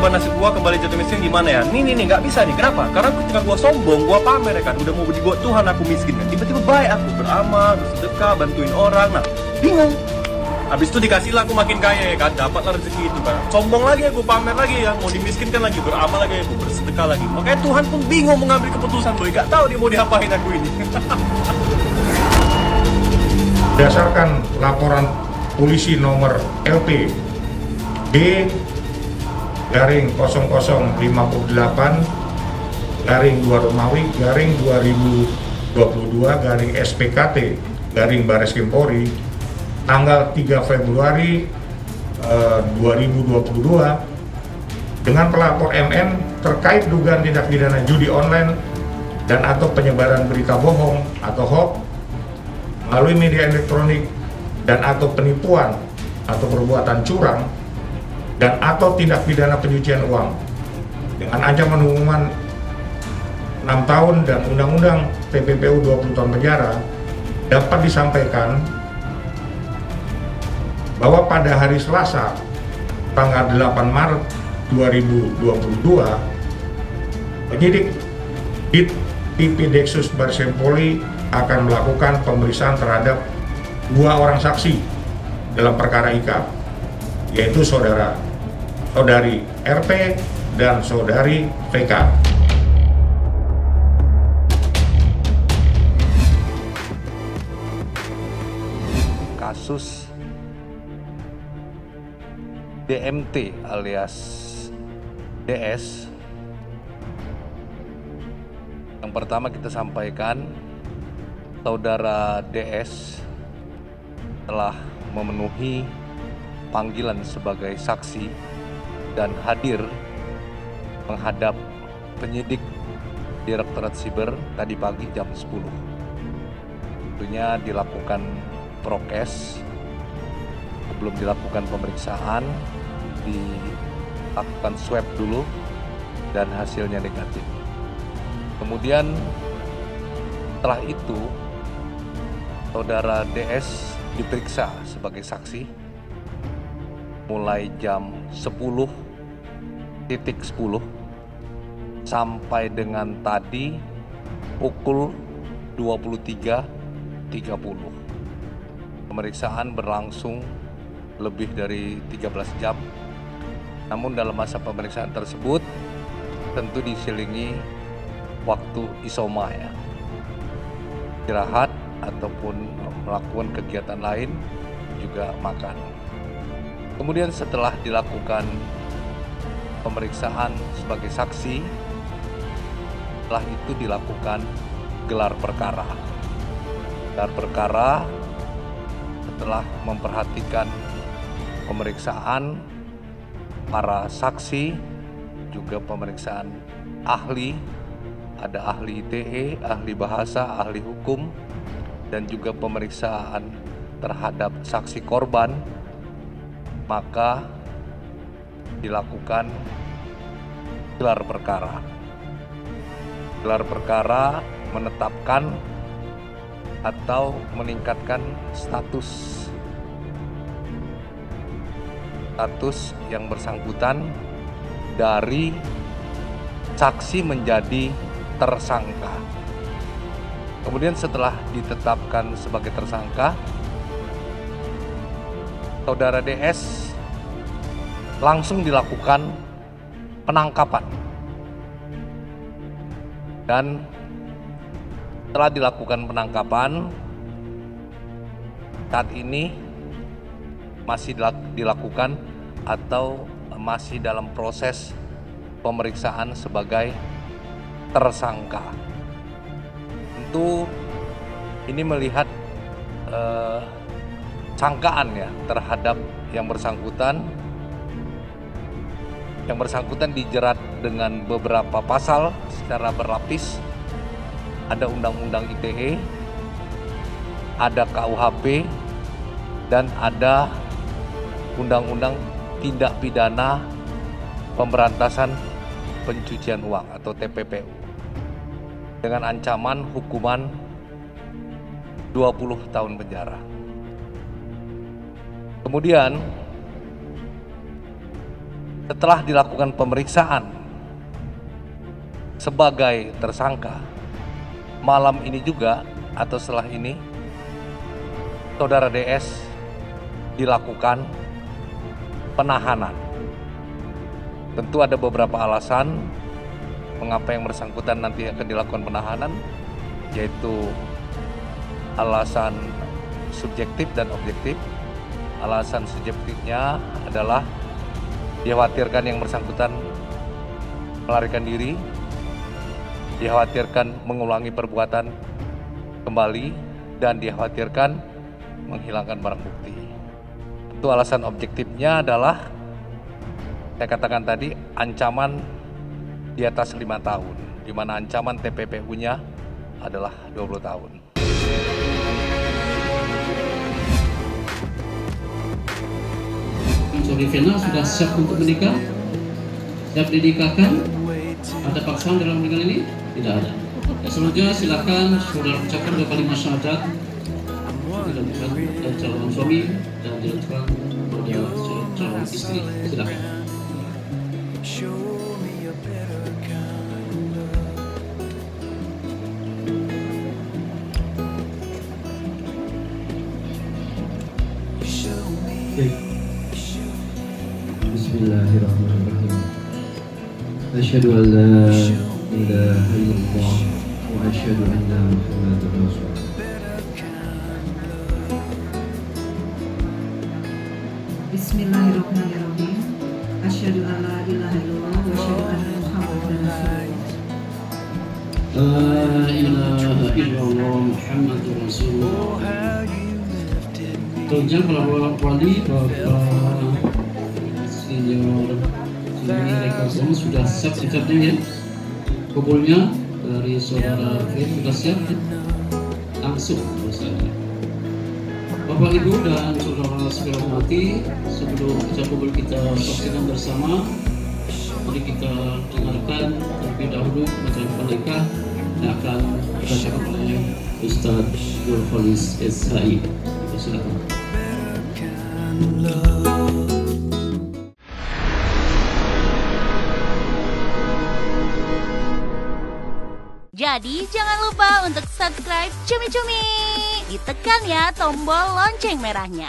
jual nasi gua ke Bali Jatuh Miskin gimana ya? Nih, nggak bisa nih. Kenapa? Karena ketika gua sombong, gua pamer ya kan, udah mau dibuat Tuhan aku miskin kan. Tiba-tiba baik aku beramal, bersedekah, bantuin orang. Nah, bingung. Habis itu dikasih lah aku makin kaya ya kan, dapatlah rezeki itu kan. Sombong lagi aku, pamer lagi ya, mau dimiskinkan lagi, beramal lagi aku, bersedekah lagi. Makanya Tuhan pun bingung mengambil keputusan, boy. Gak tahu dia mau diapain aku ini. Berdasarkan laporan polisi nomor LP D garing 0058 garing 2 Romawi garing 2022 garing SPKT garing Baris Krim Polri tanggal 3 Februari 2022 dengan pelapor MN terkait dugaan tindak pidana judi online dan atau penyebaran berita bohong atau hoax melalui media elektronik dan atau penipuan atau perbuatan curang dan atau tindak pidana pencucian uang dengan ancaman hukuman 6 tahun dan Undang-Undang TPPU 20 tahun penjara, dapat disampaikan bahwa pada hari Selasa tanggal 8 Maret 2022 penyidik IP Deksus Baris Krim Polri akan melakukan pemeriksaan terhadap 2 orang saksi dalam perkara IK, yaitu saudari RP dan saudari VK. Kasus DMT alias DS. Yang pertama kita sampaikan, saudara DS telah memenuhi panggilan sebagai saksi dan hadir menghadap penyidik Direktorat Siber tadi pagi jam 10. Tentunya dilakukan prokes, sebelum dilakukan pemeriksaan dilakukan swab dulu dan hasilnya negatif. Kemudian setelah itu saudara DS diperiksa sebagai saksi mulai jam 10.10 sampai dengan tadi pukul 23.30. Pemeriksaan berlangsung lebih dari 13 jam. Namun dalam masa pemeriksaan tersebut tentu diselingi waktu isoma ya. Istirahat ataupun melakukan kegiatan lain, juga makan. Kemudian setelah dilakukan pemeriksaan sebagai saksi, setelah itu dilakukan gelar perkara. Gelar perkara setelah memperhatikan pemeriksaan para saksi, juga pemeriksaan ahli, ada ahli ITE, ahli bahasa, ahli hukum, dan juga pemeriksaan terhadap saksi korban, maka dilakukan gelar perkara. Gelar perkara menetapkan atau meningkatkan status yang bersangkutan dari saksi menjadi tersangka. Kemudian setelah ditetapkan sebagai tersangka, saudara DS langsung dilakukan penangkapan. Dan setelah dilakukan penangkapan, saat ini masih dilakukan atau masih dalam proses pemeriksaan sebagai tersangka. Tentu ini melihat sangkaan ya terhadap yang bersangkutan. Yang bersangkutan dijerat dengan beberapa pasal secara berlapis. Ada Undang-Undang ITE, ada KUHP, dan ada Undang-Undang Tindak Pidana Pemberantasan Pencucian Uang atau TPPU dengan ancaman hukuman 20 tahun penjara. Kemudian Setelah dilakukan pemeriksaan sebagai tersangka, malam ini juga atau setelah ini saudara DS dilakukan penahanan. Tentu ada beberapa alasan mengapa yang bersangkutan nanti akan dilakukan penahanan, yaitu alasan subjektif dan objektif. Alasan subjektifnya adalah dikhawatirkan yang bersangkutan melarikan diri, dikhawatirkan mengulangi perbuatan kembali, dan dikhawatirkan menghilangkan barang bukti. Itu alasan objektifnya adalah, saya katakan tadi, ancaman di atas 5 tahun, di mana ancaman TPPU-nya adalah 20 tahun. Saudari Vena sudah siap untuk menikah? Siap dinikahkan? Ada paksaan dalam pernikahan ini? Tidak ada. Ya, selanjutnya silakan saudara ucapkan 2 kalimat syahadat dilakukan calon suami dan dilakukan pada calon istri. Silakan. Bismillahirrahmanirrahim. Asyhadu an la ilaha illallah wa asyhadu anna Muhammadar Rasulullah. Bismillahirrahmanirrahim. Asyhadu an la ilaha illallah wa asyhadu anna Muhammadar Rasulullah. La ilaha illallah Muhammadur Rasulullah. Tunjang para wali, Bapak Senior Rekonsiliasi sudah siap sikapnya ya. Kumpulnya dari saudara Fred sudah siap ya? Langsung misalnya. Bapak Ibu dan saudara sekalian hormati, sebelum kumpul kita saksikan bersama, mari kita dengarkan terlebih dahulu bacaan pernikahan yang akan dibacakan oleh Ustadz Nurholis SHI. Silakan. Jadi jangan lupa untuk subscribe Cumi Cumi. Ditekan ya tombol lonceng merahnya.